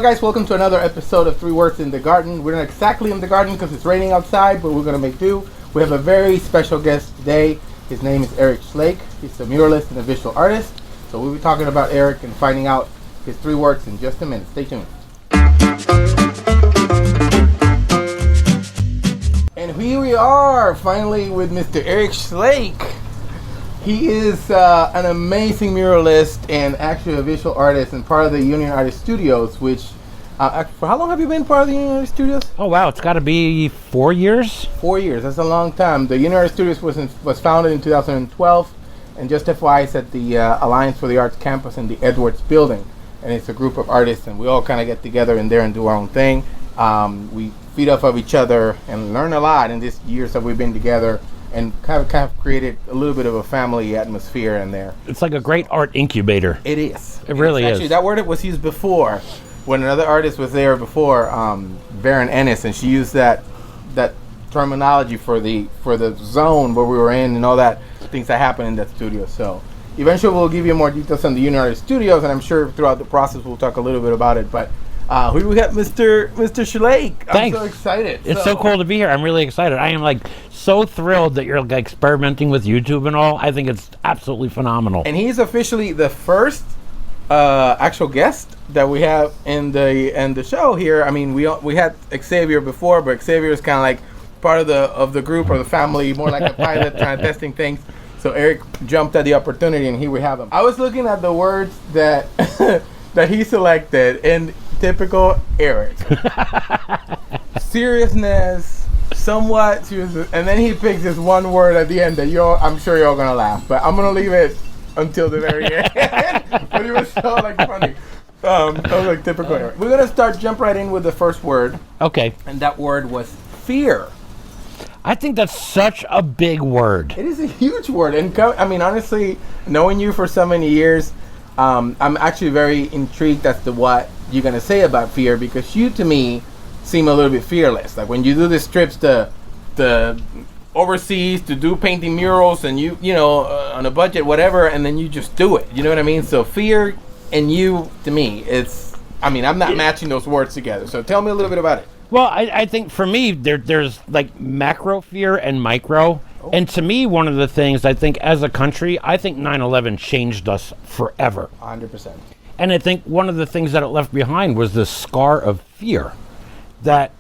Hello guys, welcome to another episode of Three Words in the Garden. We're not exactly in the garden because it's raining outside, but we're going to make do. We have a very special guest today. His name is Erik Schlake. He's a muralist and a visual artist. So we'll be talking about Erik and finding out his three works in just a minute. Stay tuned. And here we are, finally, with Mr. Erik Schlake. He is an amazing muralist and actually a visual artist and part of the Union Artist Studios, which, for how long have you been part of the Union Artist Studios? Oh wow, it's got to be 4 years? 4 years, that's a long time. The Union Artist Studios was founded in 2012, and just FYI, it's at the Alliance for the Arts campus in the Edwards building. And it's a group of artists, and we all kind of get together in there and do our own thing. We feed off of each other and learn a lot in these years that we've been together, and kind of created a little bit of a family atmosphere in there. It's like a great art incubator. It is. It really is. Actually, that word was used before when another artist was there before, Varen Ennis, and she used that terminology for the zone where we were in and all that things that happened in that studio. So eventually we'll give you more details on the Union Artist Studios, and I'm sure throughout the process we'll talk a little bit about it. But here we got Mr. Schlake. Thanks. I'm so excited. It's so cool to be here. I'm really excited. I am so thrilled that you're experimenting with YouTube and all. I think it's absolutely phenomenal. And he's officially the first actual guest that we have in the show here. I mean, we had Xavier before, but Xavier is kind of like part of the group or the family, more like a pilot, kind of testing things. So Erik jumped at the opportunity, and here we have him. I was looking at the words that that he selected in typical Erik. Seriousness, somewhat serious, and then he picks this one word at the end that I'm sure you're all gonna laugh, but I'm gonna leave it until the very end. But it was so funny. That was typical Erik. We're gonna jump right in with the first word. Okay. And that word was fear. I think that's such a big word. It is a huge word, and I mean, honestly, knowing you for so many years, I'm actually very intrigued as to what you're gonna say about fear, because you, to me, seem a little bit fearless. Like when you do these trips to overseas to do painting murals, and you know, on a budget, whatever, and then you just do it. You know what I mean? So fear and you, to me, I'm not matching those words together. So tell me a little bit about it. Well, I think for me, there's macro fear and micro. Oh. And to me, one of the things I think as a country, I think 9/11 changed us forever. 100%. And I think one of the things that it left behind was this scar of fear. That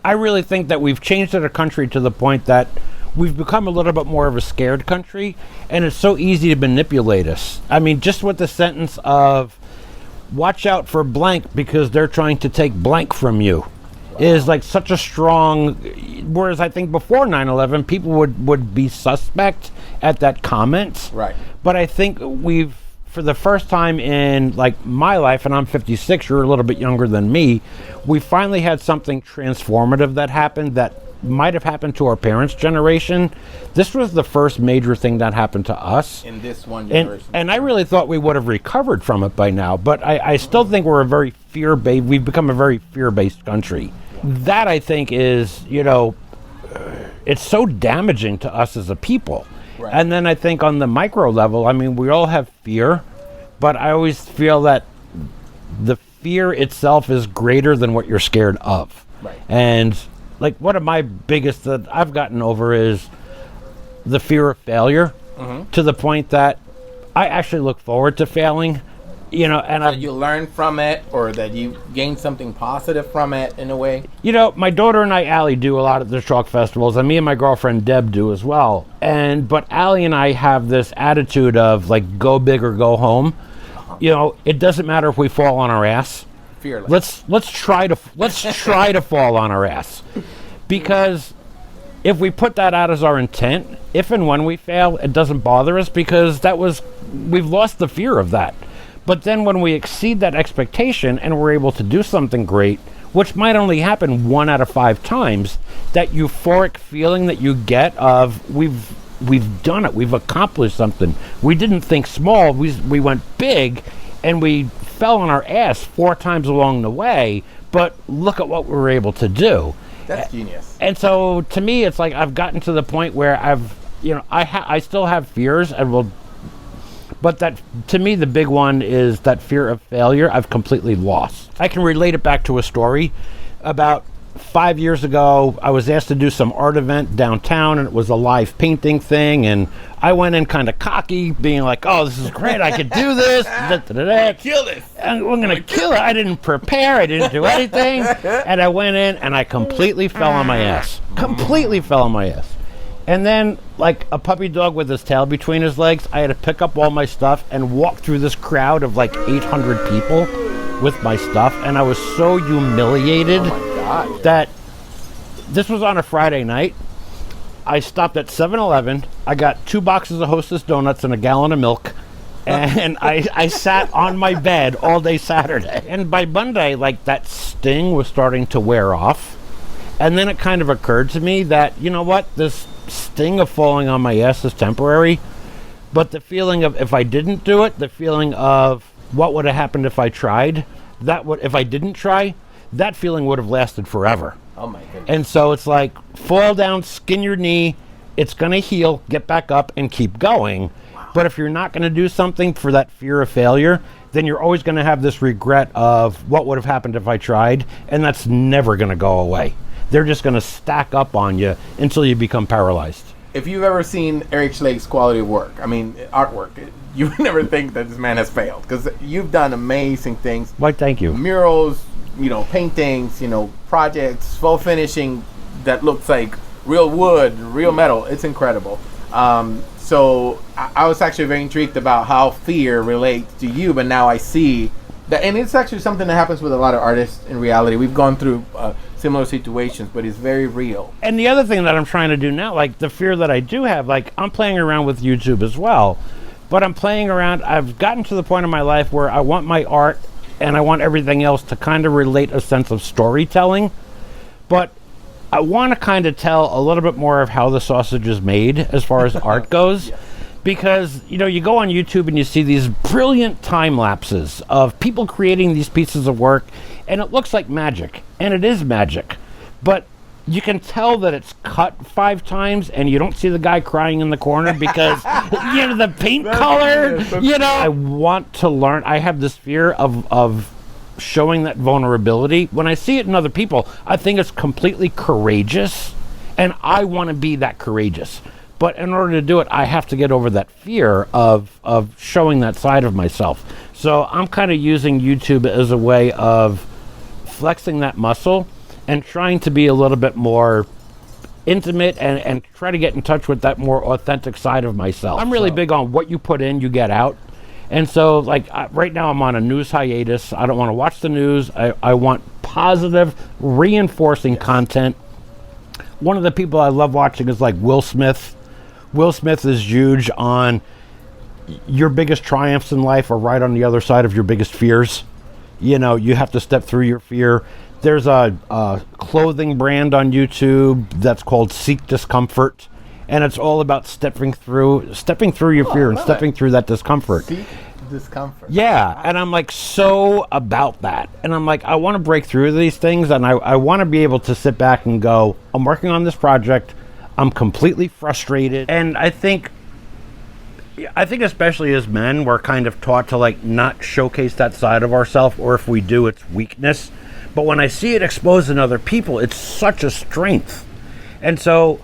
I really think that we've changed as a country to the point that we've become a little bit more of a scared country, and it's so easy to manipulate us. I mean, just with the sentence of, watch out for blank because they're trying to take blank from you. Wow. Is such a strong, whereas I think before 9/11 people would be suspect at that comment. Right. But I think we've, for the first time in my life, and I'm 56, you're a little bit younger than me, we finally had something transformative that happened that might have happened to our parents' generation. This was the first major thing that happened to us. In this one generation. And I really thought we would have recovered from it by now, but I still think we're a very fear-based, we've become a very fear-based country. That, I think, is, it's so damaging to us as a people. Right. And then I think on the micro level, I mean, we all have fear, but I always feel that the fear itself is greater than what you're scared of. Right. And one of my biggest that I've gotten over is the fear of failure, to the point that I actually look forward to failing. And that you learn from it, or that you gain something positive from it in a way. My daughter and I, Allie, do a lot of the chalk festivals, and me and my girlfriend Deb do as well. But Allie and I have this attitude of go big or go home. It doesn't matter if we fall on our ass. Fearless. Let's try to fall on our ass, because if we put that out as our intent, if and when we fail, it doesn't bother us, because we've lost the fear of that. But then when we exceed that expectation and we're able to do something great, which might only happen 1 out of 5 times, that euphoric feeling that you get of we've done it, we've accomplished something. We didn't think small, we went big, and we fell on our ass 4 times along the way, but look at what we were able to do. That's genius. And so to me, it's I've gotten to the point where I still have fears, and But that, to me, the big one is that fear of failure I've completely lost. I can relate it back to a story. About 5 years ago, I was asked to do some art event downtown, and it was a live painting thing, and I went in kind of cocky, being like, oh, this is great, I could do this. Kill this. And we're going to kill it. I didn't prepare. I didn't do anything. And I went in, and I completely fell on my ass. Completely fell on my ass. And then, like a puppy dog with his tail between his legs, I had to pick up all my stuff and walk through this crowd of like 800 people with my stuff. And I was so humiliated that this was on a Friday night. I stopped at 7-Eleven. I got 2 boxes of Hostess donuts and a gallon of milk. And I sat on my bed all day Saturday. And by Monday, like, that sting was starting to wear off. And then it kind of occurred to me that, you know what, this sting of falling on my ass is temporary, but the feeling of if I didn't do it, the feeling of what would have happened if I tried, if I didn't try, that feeling would have lasted forever. Oh my goodness. And so it's like, fall down, skin your knee, it's going to heal, get back up and keep going. Wow. But if you're not going to do something for that fear of failure, then you're always going to have this regret of what would have happened if I tried, and that's never going to go away. They're just going to stack up on you until you become paralyzed. If you've ever seen Erik Schlake's quality of work, I mean, artwork, you would never think that this man has failed, because you've done amazing things. Why, thank you. Murals, paintings, projects, full finishing that looks like real wood, real metal. It's incredible. So I was actually very intrigued about how fear relates to you, but now I see that, and it's actually something that happens with a lot of artists in reality. We've gone through similar situations, but it's very real. And the other thing that I'm trying to do now, like the fear that I do have, like I'm playing around with YouTube as well, but I'm playing around. I've gotten to the point in my life where I want my art and I want everything else to kind of relate a sense of storytelling, but I want to kind of tell a little bit more of how the sausage is made as far as art goes. Yeah. Because, you go on YouTube and you see these brilliant time lapses of people creating these pieces of work, and it looks like magic, and it is magic. But you can tell that it's cut 5 times, and you don't see the guy crying in the corner because, the paint color, I want to learn. I have this fear of showing that vulnerability. When I see it in other people, I think it's completely courageous, and I want to be that courageous. But in order to do it, I have to get over that fear of showing that side of myself. So I'm kind of using YouTube as a way of flexing that muscle and trying to be a little bit more intimate and try to get in touch with that more authentic side of myself. I'm really big on what you put in, you get out. And so, right now I'm on a news hiatus. I don't want to watch the news. I want positive, reinforcing content. One of the people I love watching is like Will Smith. Will Smith is huge on your biggest triumphs in life are right on the other side of your biggest fears. You have to step through your fear. There's a clothing brand on YouTube that's called Seek Discomfort, and it's all about stepping through your fear and stepping through that discomfort. Seek discomfort. Yeah, and I'm like so about that. And I'm like, I want to break through these things, and I want to be able to sit back and go, I'm working on this project. I'm completely frustrated. And I think especially as men, we're kind of taught to not showcase that side of ourselves, or if we do, it's weakness. But when I see it exposed in other people, it's such a strength. And so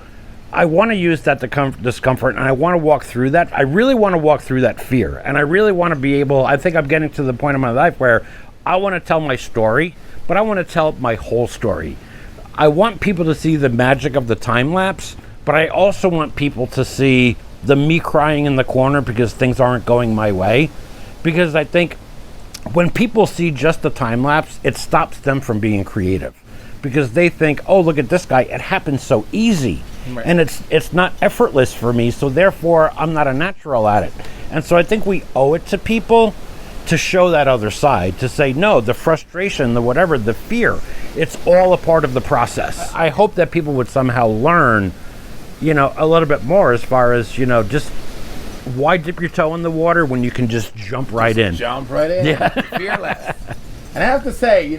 I want to use that discomfort, and I want to walk through that. I really want to walk through that fear, and I really want to be able, I think I'm getting to the point in my life where I want to tell my story, but I want to tell my whole story. I want people to see the magic of the time lapse, but I also want people to see the me crying in the corner because things aren't going my way. Because I think when people see just the time lapse, it stops them from being creative. Because they think, oh, look at this guy, it happens so easy. Right. And it's not effortless for me, so therefore I'm not a natural at it. And so I think we owe it to people to show that other side, to say, no, the frustration, the whatever, the fear, it's all a part of the process. I hope that people would somehow learn, a little bit more as far as, just why dip your toe in the water when you can just jump right in? Jump right in. Yeah. Fearless. And I have to say,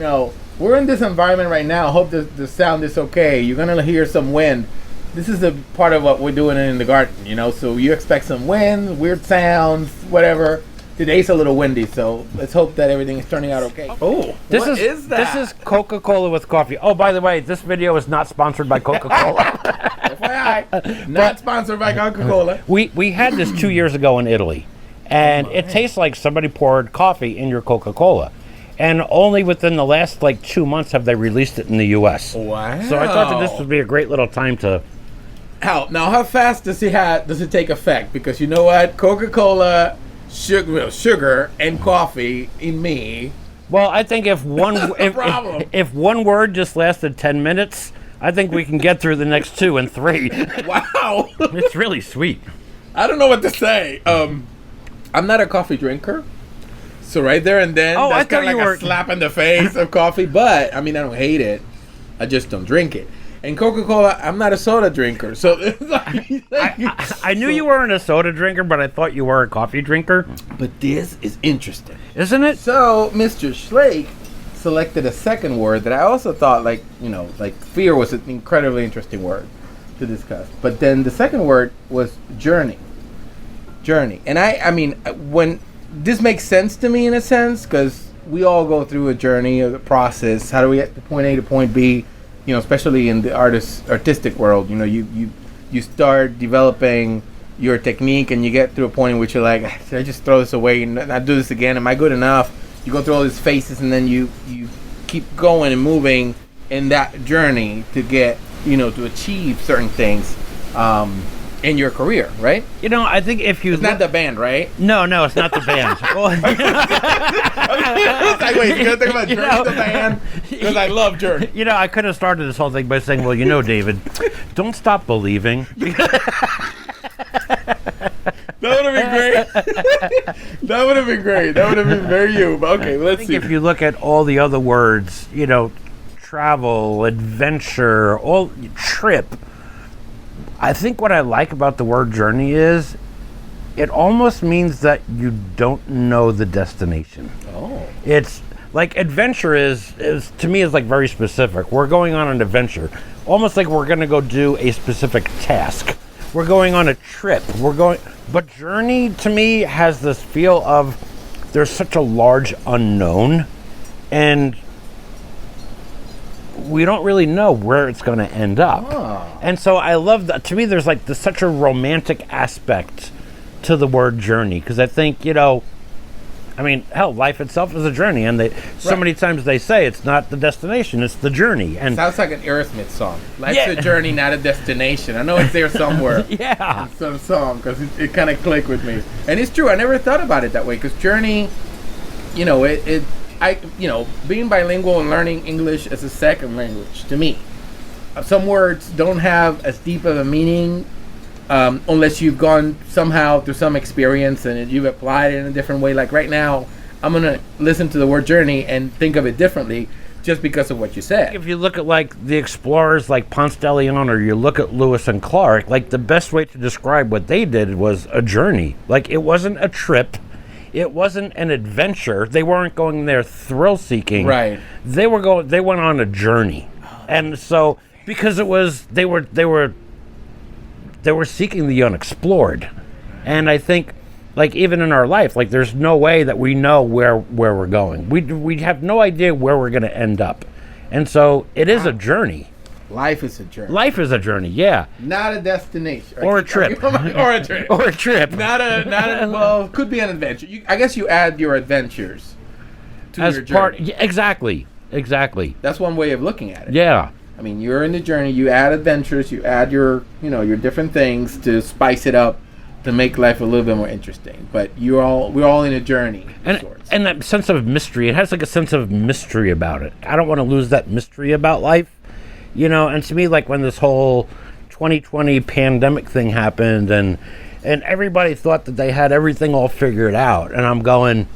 we're in this environment right now. I hope the sound is okay. You're going to hear some wind. this is a part of what we're doing in the garden, you know. So you expect some wind, weird sounds, whatever. Today's a little windy, so let's hope that everything is turning out okay. Oh, This what is that? This is Coca-Cola with coffee. Oh, by the way, this video is not sponsored by Coca-Cola. FYI, not sponsored by Coca-Cola. We had this 2 years ago in Italy, and it tastes like somebody poured coffee in your Coca-Cola. And only within the last 2 months have they released it in the U.S. Wow! So I thought that this would be a great little time to. How fast does it take effect? Because you know what, Coca-Cola, sugar and coffee in me. Well, I think if problem. if one word just lasted 10 minutes, I think we can get through the next 2 and 3. Wow! It's really sweet. I don't know what to say. I'm not a coffee drinker. So right there and then, that's kind of like a slap in the face of coffee. But, I mean, I don't hate it. I just don't drink it. And Coca-Cola, I'm not a soda drinker. So it's I knew you weren't a soda drinker, but I thought you were a coffee drinker. But this is interesting. Isn't it? So Mr. Schlake selected a second word that I also thought, fear was an incredibly interesting word to discuss. But then the second word was journey. Journey. And I mean, when... This makes sense to me in a sense, because we all go through a journey, a process. How do we get to point A to point B? You know, especially in the artistic world. You know, you start developing your technique, and you get to a point in which you're like, should I just throw this away and not do this again? Am I good enough? You go through all these phases, and then you keep going and moving in that journey to get, to achieve certain things. In your career, right? You know, I think if you... It's not the band, right? No, it's not the band. Wait, you gotta think about Journey, the band? Because I love Journey. You know, I could have started this whole thing by saying, well, David, don't stop believing. That would have been great. That would have been great. That would have been very you. But okay, let's see. If you look at all the other words, travel, adventure, trip... I think what I like about the word journey is it almost means that you don't know the destination. Oh. It's like adventure is to me is very specific. We're going on an adventure. Almost like we're going to go do a specific task. We're going on a trip. But journey to me has this feel of there's such a large unknown, and we don't really know where it's going to end up. Oh. And so I love that. To me, there's such a romantic aspect to the word journey, because I think, hell, life itself is a journey, and so many times they say it's not the destination, it's the journey. And sounds like an Aerosmith song. Life's a journey, not a destination. I know it's there somewhere. Yeah. In some song, because it kind of clicked with me. And it's true, I never thought about it that way, because journey, being bilingual and learning English as a second language, to me, some words don't have as deep of a meaning unless you've gone somehow through some experience and you've applied it in a different way. Like right now, I'm going to listen to the word journey and think of it differently just because of what you said. If you look at the explorers like Ponce de Leon, or you look at Lewis and Clark, the best way to describe what they did was a journey. It wasn't a trip. It wasn't an adventure. They weren't going there thrill seeking. Right. They went on a journey. And so because they were seeking the unexplored. And I think even in our life, there's no way that we know where we're going. We have no idea where we're going to end up. And so it is a journey. Life is a journey. Life is a journey, yeah. Not a destination. Or a trip. Or a trip. Or a trip. Well, could be an adventure. I guess you add your adventures to your journey. Exactly. That's one way of looking at it. Yeah. I mean, you're in the journey, you add adventures, you add your different things to spice it up to make life a little bit more interesting. But we're all in a journey of sorts. And that sense of mystery, it has a sense of mystery about it. I don't want to lose that mystery about life. And to me, when this whole 2020 pandemic thing happened and everybody thought that they had everything all figured out, and I'm going,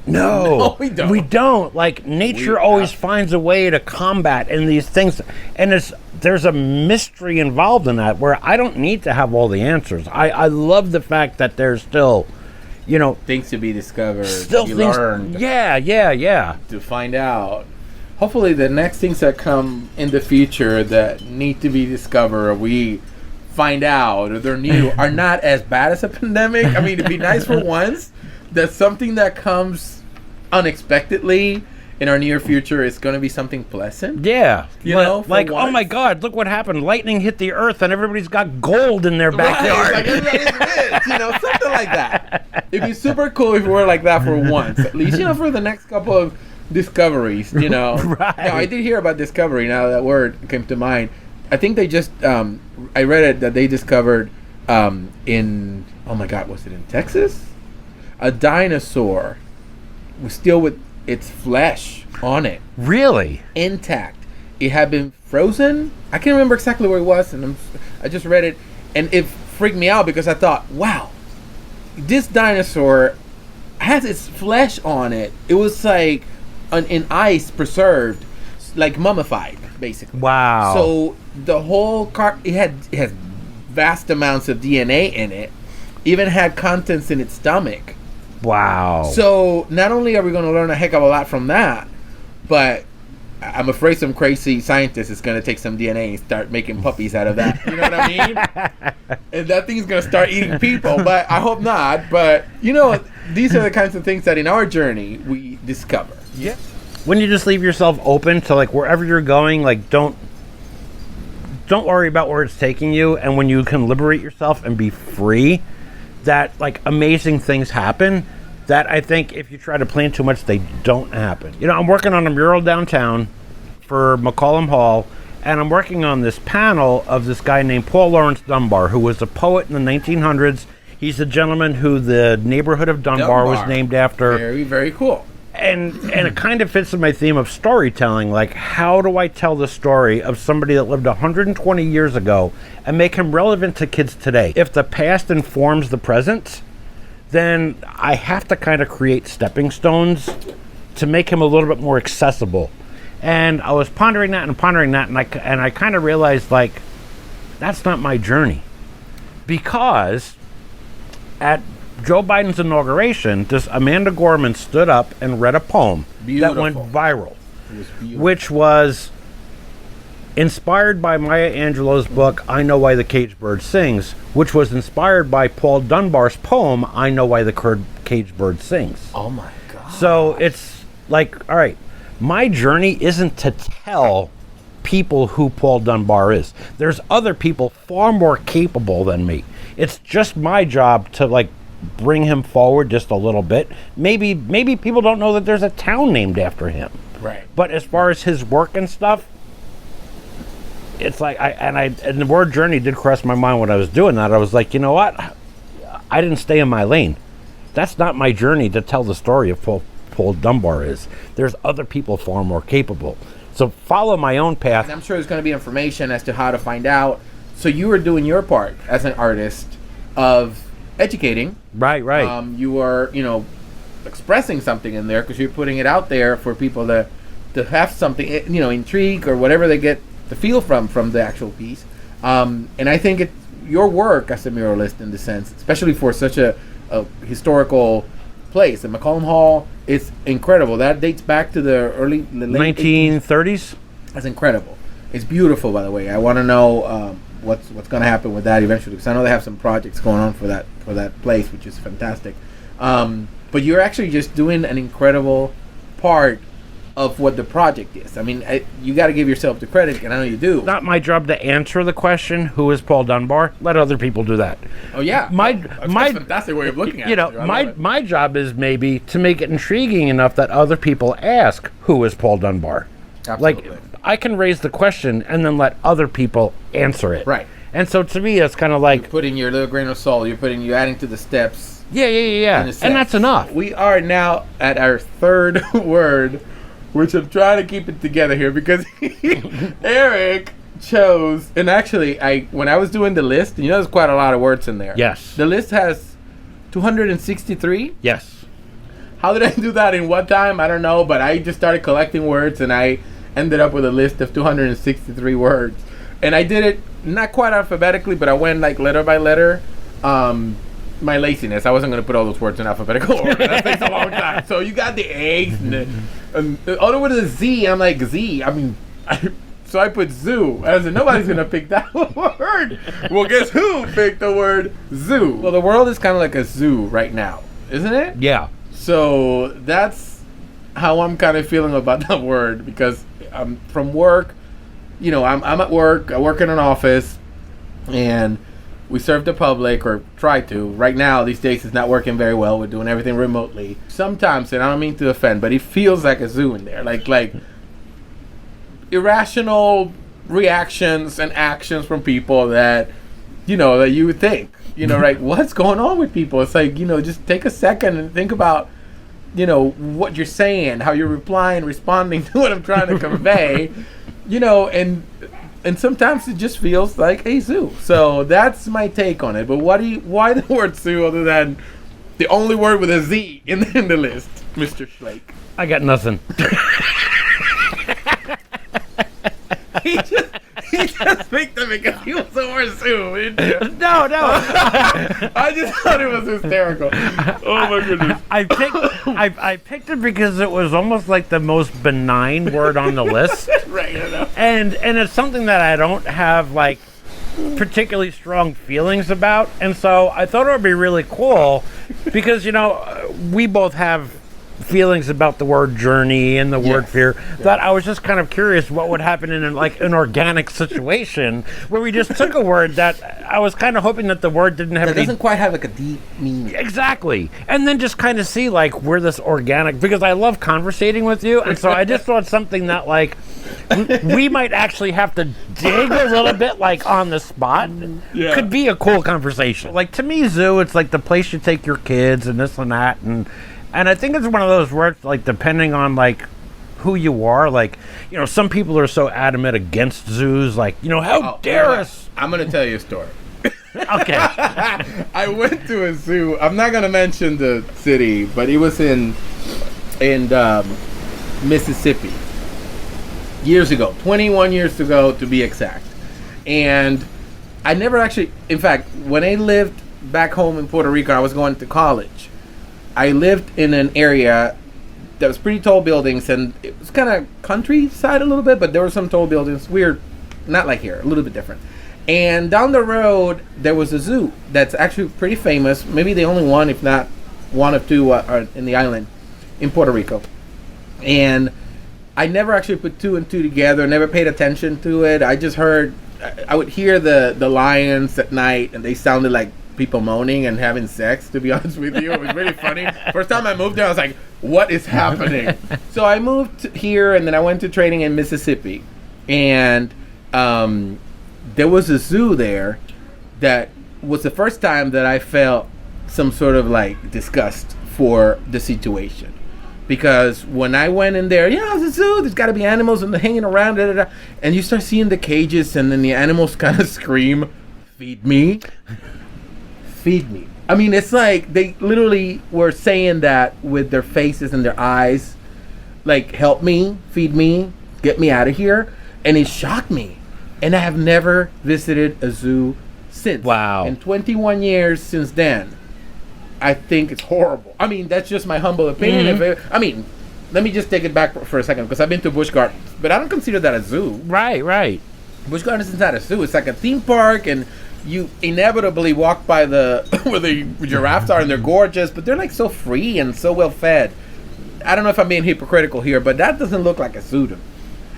no, we don't. We don't. Nature always finds a way to combat in these things, and there's a mystery involved in that where I don't need to have all the answers. I love the fact that there's still, things to be discovered, learned. Yeah. To find out. Hopefully the next things that come in the future that need to be discovered, we find out or they're new are not as bad as a pandemic. I mean, it'd be nice for once that something that comes unexpectedly in our near future is going to be something pleasant. Yeah. You know, like, once. oh my God, look what happened. Lightning hit the earth and everybody's got gold in their backyard. Right, like everybody's rich, you know, something like that. It'd be super cool if we were like that for once, at least, you know, for the next couple of discoveries, you know. Right. Now, I did hear about discovery. Now that word came to mind. I think they just, I read it that they discovered in, oh my God, was it in Texas? A dinosaur was still with its flesh on it. Really? Intact. It had been frozen. I can't remember exactly where it was, and I just read it, and it freaked me out because I thought, wow, this dinosaur has its flesh on it. It was like in ice preserved, like mummified, basically. Wow. So the whole it has vast amounts of DNA in it. Even had contents in its stomach. Wow. So not only are we going to learn a heck of a lot from that, but I'm afraid some crazy scientist is going to take some DNA and start making puppies out of that. You know what I mean? And that thing's going to start eating people, but I hope not. But, you know, these are the kinds of things that in our journey we discover. Yeah. When you just leave yourself open to, like, wherever you're going, like, don't worry about where it's taking you. And when you can liberate yourself and be free, that, like, amazing things happen that I think if you try to plan too much, they don't happen. You know, I'm working on a mural downtown for McCollum Hall, and I'm working on this panel of this guy named Paul Laurence Dunbar, who was a poet in the 1900s. He's the gentleman who the neighborhood of Dunbar was named after. Very, very cool. And it kind of fits in my theme of storytelling. Like, how do I tell the story of somebody that lived 120 years ago and make him relevant to kids today? If the past informs the present, then I have to kind of create stepping stones to make him a little bit more accessible. And I was pondering that, and I kind of realized, like, that's not my journey. Because at Joe Biden's inauguration, this Amanda Gorman stood up and read a poem that went viral, which was inspired by Maya Angelou's book, I Know Why the Caged Bird Sings, which was inspired by Paul Dunbar's poem, I Know Why the Caged Bird Sings. Oh my God. So it's like, all right, my journey isn't to tell people who Paul Dunbar is. There's other people far more capable than me. It's just my job to, like, bring him forward just a little bit. Maybe people don't know that there's a town named after him. Right. But as far as his work and stuff, it's like and the word journey did cross my mind when I was doing that. I was like, you know what? I didn't stay in my lane. That's not my journey to tell the story of Paul Dunbar is. There's other people far more capable. So follow my own path. And I'm sure there's going to be information as to how to find out. So you were doing your part as an artist of educating. Right. You were, you know, expressing something in there because you're putting it out there for people to have something, you know, intrigue or whatever they get the feel from the actual piece. And I think it's your work as a muralist in the sense, especially for such a historical place. The McCollum Hall is incredible. That dates back to the late 1930s. That's incredible. It's beautiful, by the way. I want to know what's going to happen with that eventually, because I know they have some projects going on for that place, which is fantastic. But you're actually just doing an incredible part of what the project is. I mean, you got to give yourself the credit, and I know you do. Not my job to answer the question, who is Paul Dunbar? Let other people do that. Oh yeah, that's a fantastic way of looking at it. You know, my job is maybe to make it intriguing enough that other people ask, who is Paul Dunbar? Absolutely. Like, I can raise the question and then let other people answer it. Right. And so to me, it's kind of like you're putting your little grain of salt. You're adding to the steps. Yeah. And that's enough. We are now at our third word, which I'm trying to keep it together here because Erik chose, and actually, when I was doing the list, you know, there's quite a lot of words in there. Yes. The list has 263. Yes. How did I do that in what time? I don't know, but I just started collecting words, and I ended up with a list of 263 words. And I did it not quite alphabetically, but I went like letter by letter. My laziness, I wasn't going to put all those words in alphabetical order. That takes a long time. So you got the A's and the other one is Z. I'm like, Z. I mean, So I put zoo. I said, nobody's going to pick that word. Well, guess who picked the word zoo? Well, the world is kind of like a zoo right now, isn't it? Yeah. So that's how I'm kind of feeling about that word, because from work, you know, I'm at work. I work in an office, and we serve the public, or try to. Right now, these days, it's not working very well. We're doing everything remotely. Sometimes, and I don't mean to offend, but it feels like a zoo in there. Like irrational reactions and actions from people that, you know, that you would think, you know, right? What's going on with people? It's like, you know, just take a second and think about, you know, what you're saying, how you're replying, responding to what I'm trying to convey, you know, and sometimes it just feels like a zoo. So that's my take on it. But why the word zoo other than the only word with a Z in the list, Mr. Schlake? I got nothing. He just picked them because he was the word zoo. No. I just thought it was hysterical. Oh my goodness. I picked it because it was almost like the most benign word on the list. Right, I know. And it's something that I don't have like particularly strong feelings about, and so I thought it would be really cool because, you know, we both have feelings about the word journey and the word fear, that I was just kind of curious what would happen in like an organic situation where we just took a word that I was kind of hoping that the word didn't have That doesn't quite have like a deep meaning. Exactly. And then just kind of see like where this organic, because I love conversating with you, and so I just thought something that like we might actually have to dig a little bit like on the spot could be a cool conversation. Like to me, zoo, it's like the place you take your kids and this and that, and I think it's one of those words, like, depending on, like, who you are. Like, you know, some people are so adamant against zoos. Like, you know, how dare us? I'm going to tell you a story. Okay. I went to a zoo. I'm not going to mention the city, but it was in Mississippi. Years ago. 21 years ago, to be exact. And I never actually... In fact, when I lived back home in Puerto Rico, I was going to college. I lived in an area that was pretty tall buildings, and it was kind of countryside a little bit, but there were some tall buildings. Weird, not like here, a little bit different. And down the road, there was a zoo that's actually pretty famous, maybe the only one, if not one of two, in the island in Puerto Rico. And I never actually put two and two together, never paid attention to it. I just heard, I would hear the lions at night, and they sounded like people moaning and having sex, to be honest with you. It was really funny. First time I moved there, I was like, what is happening? So I moved here, and then I went to training in Mississippi. And there was a zoo there that was the first time that I felt some sort of like disgust for the situation. Because when I went in there, it's a zoo, there's got to be animals and they're hanging around, and you start seeing the cages, and then the animals kind of scream, feed me. Feed me. I mean, it's like they literally were saying that with their faces and their eyes, like, help me, feed me, get me out of here. And it shocked me. And I have never visited a zoo since. Wow. In 21 years since then, I think it's horrible. I mean, that's just my humble opinion. Mm-hmm. Let me just take it back for a second, because I've been to Busch Gardens, but I don't consider that a zoo. Right. Busch Gardens is not a zoo. It's like a theme park, and you inevitably walk by where the giraffes are, and they're gorgeous, but they're like so free and so well fed. I don't know if I'm being hypocritical here, but that doesn't look like a zoo to me.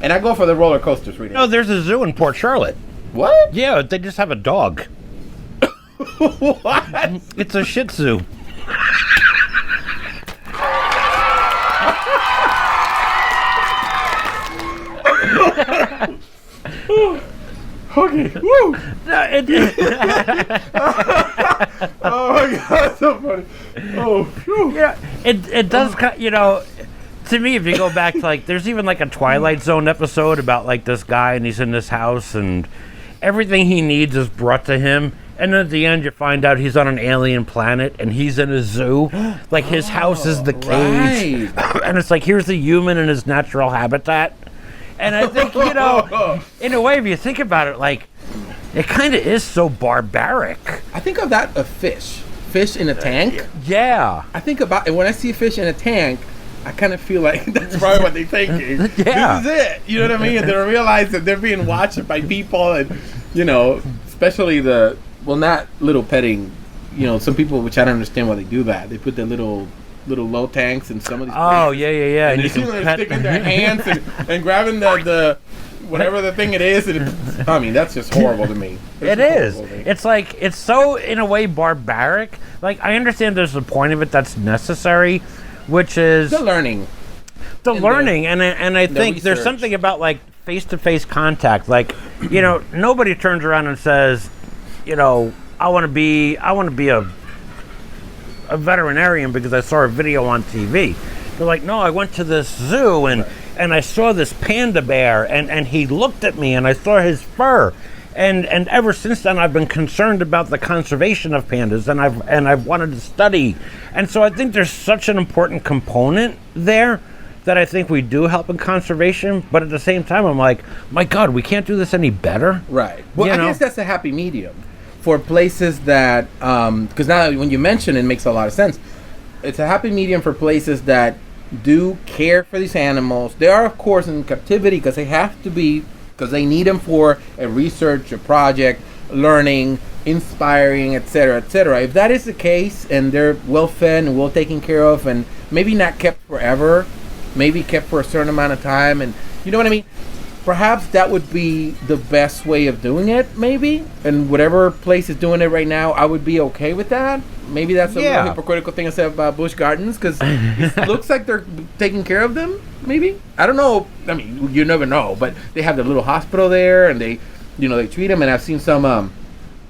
And I go for the roller coasters, really. No, there's a zoo in Port Charlotte. What? Yeah, they just have a dog. What? It's a Shih Tzu. Okay. Woo! Oh my God, so funny. Oh, phew. Yeah, it does. You know, to me, if you go back to like, there's even like a Twilight Zone episode about like this guy, and he's in this house, and everything he needs is brought to him. And then at the end, you find out he's on an alien planet, and he's in a zoo. Like, his house is the cage. Right. And it's like, here's the human in his natural habitat. And I think, you know, in a way, if you think about it, like, it kind of is so barbaric. I think of fish. Fish in a tank. Yeah. I think about, and when I see a fish in a tank, I kind of feel like that's probably what they're thinking. Yeah. This is it. You know what I mean? And they realize that they're being watched by people, and especially not little petting. Some people, which I don't understand why they do that. They put the little low tanks in some of these. Oh, places, yeah. And you see them sticking their hands and grabbing the whatever the thing it is. And that's just horrible to me. It is. It's like, it's so, in a way, barbaric. Like, I understand there's a point of it that's necessary, which is... The learning. And I think there's something about, like, face-to-face contact. Like, nobody turns around and says, I want to be a veterinarian because I saw a video on TV. They're like, no, I went to this zoo and I saw this panda bear and he looked at me and I saw his fur. And ever since then, I've been concerned about the conservation of pandas, and I've wanted to study. And so I think there's such an important component there that I think we do help in conservation. But at the same time, I'm like, my God, we can't do this any better. Right. Well, I guess that's a happy medium for places that, because now when you mention it, makes a lot of sense. It's a happy medium for places that do care for these animals. They are, of course, in captivity because they have to be, because they need them for a research, a project, learning, inspiring, etc., etc. If that is the case, and they're well fed and well taken care of, and maybe not kept forever, maybe kept for a certain amount of time, and you know what I mean? Perhaps that would be the best way of doing it, maybe. And whatever place is doing it right now, I would be okay with that. Maybe that's a little hypocritical thing I said about Busch Gardens, because it looks like they're taking care of them, maybe. I don't know. I mean, you never know. But they have the little hospital there, and they treat them. And I've seen some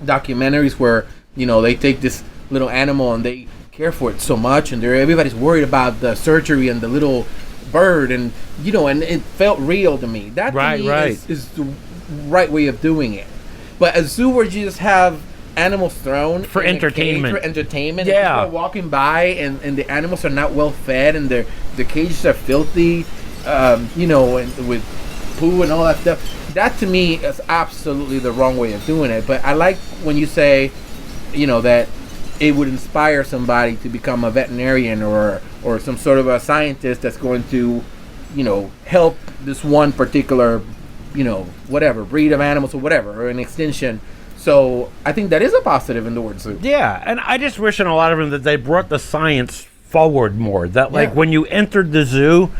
documentaries where, they take this little animal and they care for it so much, and everybody's worried about the surgery and the little bird, and and it felt real to me. That to me is the right way of doing it. But a zoo where you just have animals thrown for entertainment, and people are walking by, and the animals are not well fed, and the cages are filthy, and with poo and all that stuff. That to me is absolutely the wrong way of doing it. But I like when you say, that it would inspire somebody to become a veterinarian or some sort of a scientist that's going to, help this one particular, whatever, breed of animals or whatever, or an extinction. So I think that is a positive in the word zoo. Yeah, and I just wish in a lot of them that they brought the science forward more. That, like, when you entered the zoo,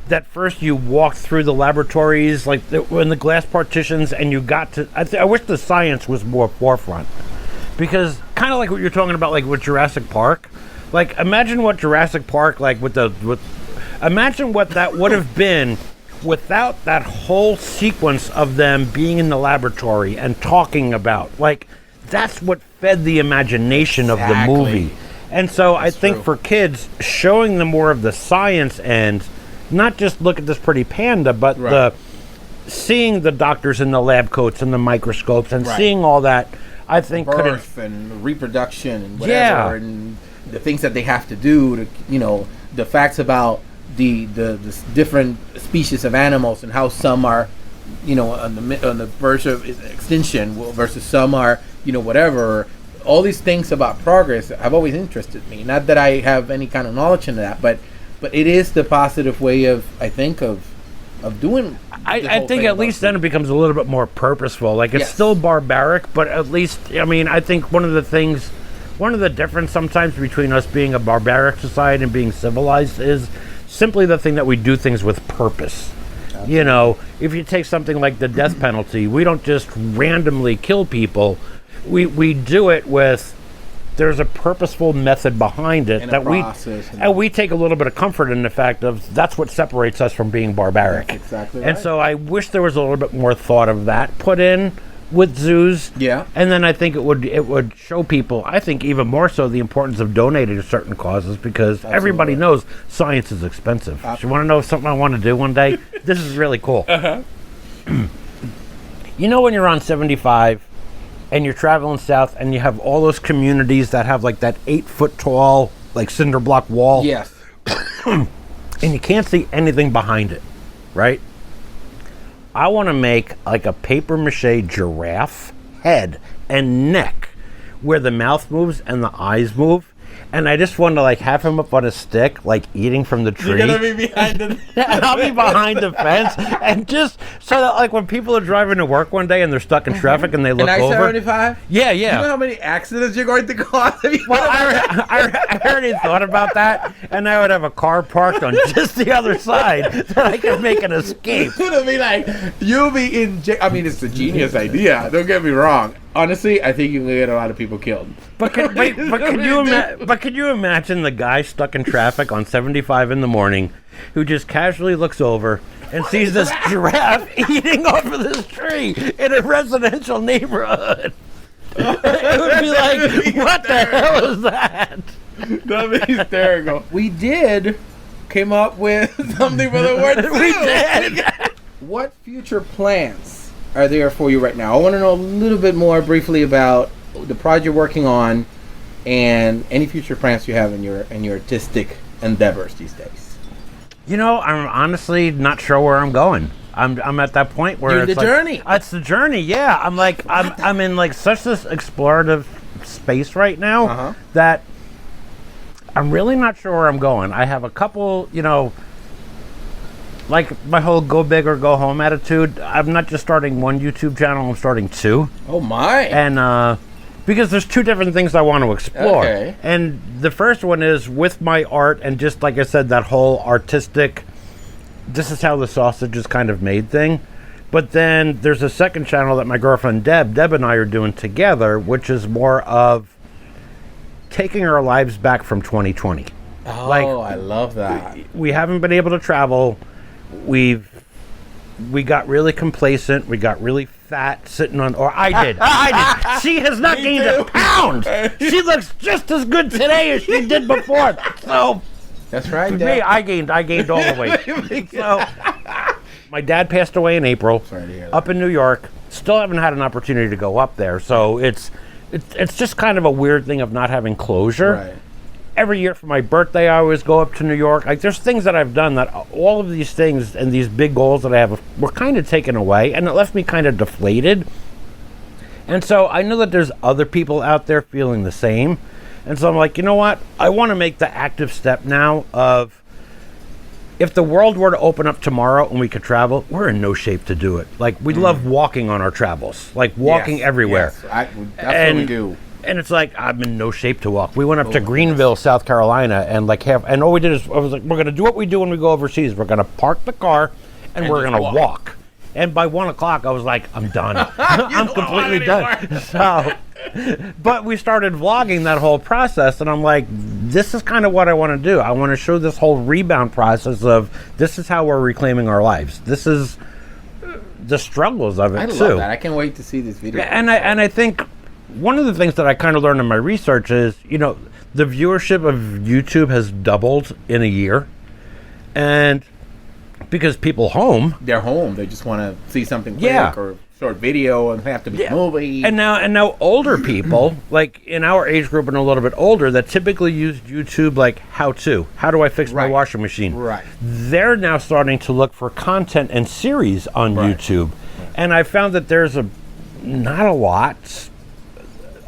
that first you walked through the laboratories, like in the glass partitions, and you got to... I wish the science was more forefront. Because kind of like what you're talking about, like with Jurassic Park, like imagine what Jurassic Park, like imagine what that would have been without that whole sequence of them being in the laboratory and talking about, like, that's what fed the imagination of the movie. And so I think for kids, showing them more of the science end, not just look at this pretty panda, but seeing the doctors in the lab coats and the microscopes and seeing all that. I think birth and reproduction and whatever, and the things that they have to do to, the facts about the different species of animals and how some are, on the verge of extinction versus some are, whatever. All these things about progress have always interested me. Not that I have any kind of knowledge in that, but it is the positive way of, I think, of doing. I think at least then it becomes a little bit more purposeful. Like, it's still barbaric, but at least, I think one of the difference sometimes between us being a barbaric society and being civilized is simply the thing that we do things with purpose. Absolutely. If you take something like the death penalty, we don't just randomly kill people. We do it with... There's a purposeful method behind it and we take a little bit of comfort in the fact of that's what separates us from being barbaric. That's exactly right. And so I wish there was a little bit more thought of that put in with zoos. Yeah. And then I think it would show people, I think even more so, the importance of donating to certain causes, because everybody knows science is expensive. You want to know something I want to do one day? This is really cool. When you're on 75 and you're traveling south and you have all those communities that have like that 8-foot tall, like cinder block wall. Yes. And you can't see anything behind it, right? I want to make like a paper mache giraffe head and neck where the mouth moves and the eyes move. And I just want to like have him up on a stick, like eating from the tree. You're gonna be behind the And I'll be behind the fence, and just so that like when people are driving to work one day and they're stuck in traffic and they look an over. I-75? Yeah. You know how many accidents you're going to cause? Well, I already thought about that, and I would have a car parked on just the other side that I could make an escape. It'll be like, you'll be in jail. I mean, it's a genius idea. Don't get me wrong. Honestly, I think you can get a lot of people killed. But can you imagine the guy stuck in traffic on 75 in the morning who just casually looks over and sees this giraffe eating off of this tree in a residential neighborhood? It would be like, what the hell is that? That'd be hysterical. We came up with something for the word We did. What future plans are there for you right now? I want to know a little bit more briefly about the project you're working on and any future plans you have in your artistic endeavors these days. You know, I'm honestly not sure where I'm going. I'm at that point where You're it's the like, journey. It's the journey, yeah. I'm in like such this explorative space right now that I'm really not sure where I'm going. I have a couple, you know, like my whole go big or go home attitude. I'm not just starting one YouTube channel, I'm starting two. Oh my. And because there's two different things I want to explore. Okay. And the first one is with my art and just like I said, that whole artistic, this is how the sausage is kind of made thing. But then there's a second channel that my girlfriend Deb and I are doing together, which is more of taking our lives back from 2020. Oh, like, I love that. We haven't been able to travel. We got really complacent. We got really fat sitting on, or I did. She has not gained a pound. She looks just as good today as she did before. So that's right. with me, I gained all the weight. So my dad passed away in April. Sorry to hear that. Up in New York. Still haven't had an opportunity to go up there. So it's just kind of a weird thing of not having closure. Right. Every year for my birthday, I always go up to New York. Like, there's things that I've done that all of these things and these big goals that I have were kind of taken away, and it left me kind of deflated. And so I know that there's other people out there feeling the same. And so I'm like, you know what? I want to make the active step now of, if the world were to open up tomorrow and we could travel, we're in no shape to do it. Like, we love walking on our travels, like walking everywhere. Yes. That's what we do. And it's like, I'm in no shape to walk. We went up to Greenville, South Carolina, and and all we did is, I was like, we're going to do what we do when we go overseas. We're going to park the car, and we're going to walk. And by 1 o'clock, I was like, I'm done. I'm completely done. So, but we started vlogging that whole process, and I'm like, this is kind of what I want to do. I want to show this whole rebound process of, this is how we're reclaiming our lives. This is the struggles of it, too. I love that. I can't wait to see this video. And I think one of the things that I kind of learned in my research is, you know, the viewership of YouTube has doubled in a year. And because people they're home. They just want to see something quick or short video, and have to be a movie. And now older people, like in our age group and a little bit older, that typically use YouTube like how do I fix my washing machine? Right. They're now starting to look for content and series on YouTube. And I found that there's not a lot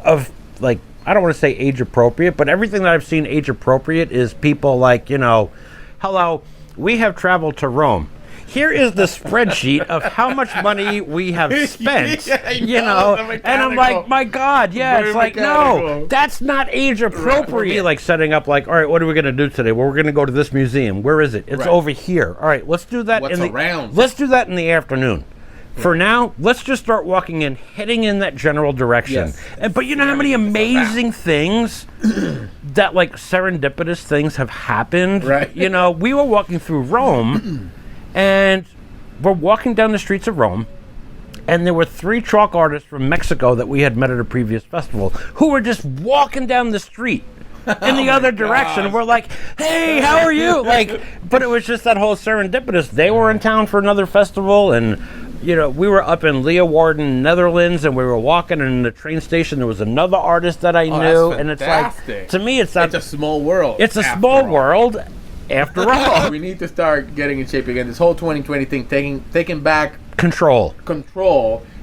of, like, I don't want to say age appropriate, but everything that I've seen age appropriate is people like, you know, hello, we have traveled to Rome. Here is the spreadsheet of how much money we have spent, you know, and I'm like, my God, it's like, no, that's not age appropriate. Like setting up like, all right, what are we going to do today? Well, we're going to go to this museum. Where is it? It's over here. All right, let's do that. Let's do that in the afternoon. For now, let's just start walking in, heading in that general direction. Yes. But you know how many amazing things that, like, serendipitous things have happened? Right. You know, we were walking through Rome, and we're walking down the streets of Rome, and there were 3 chalk artists from Mexico that we had met at a previous festival who were just walking down the street in the other direction. And we're like, hey, how are you? Like, but it was just that whole serendipitous. They were in town for another festival, and you know, we were up in Leeuwarden, Netherlands, and we were walking, and in the train station there was another artist that I knew, and it's like, to me, it's a small world. It's a small world, after all. We need to start getting in shape again. This whole 2020 thing, taking back control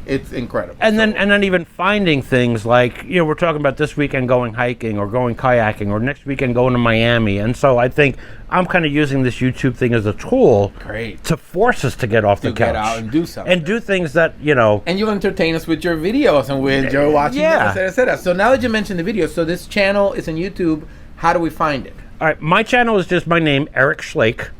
it's incredible. And then even finding things like, we're talking about this weekend going hiking or going kayaking, or next weekend going to Miami. And so I think I'm kind of using this YouTube thing as a tool to force us to get off the couch. Get out and do something. And do things that, And you'll entertain us with your videos and with your watching, et cetera, et cetera. So now that you mentioned the videos, so this channel is on YouTube. How do we find it? All right, my channel is just my name, Erik Schlake.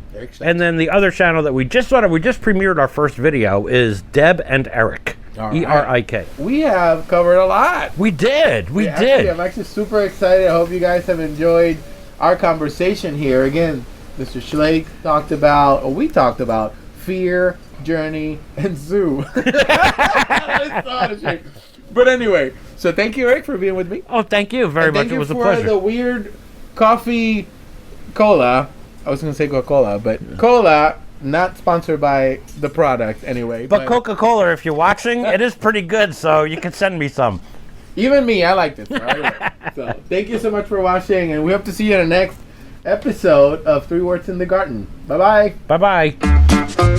And then the other channel that we just premiered our first video is Deb and Eric. E-R-I-K. We have covered a lot. We did. I'm actually super excited. I hope you guys have enjoyed our conversation here. Again, Mr. Schlake we talked about fear, journey, and zoo. But anyway, so thank you, Eric, for being with me. Oh, thank you very much. It was a pleasure. Thank you for the weird coffee cola. I was going to say Coca-Cola, but cola, not sponsored by the product anyway. But Coca-Cola, if you're watching, it is pretty good, so you can send me some. Even me, I like this. Right? So thank you so much for watching, and we hope to see you in the next episode of 3 Words in the Garden. Bye-bye. Bye-bye.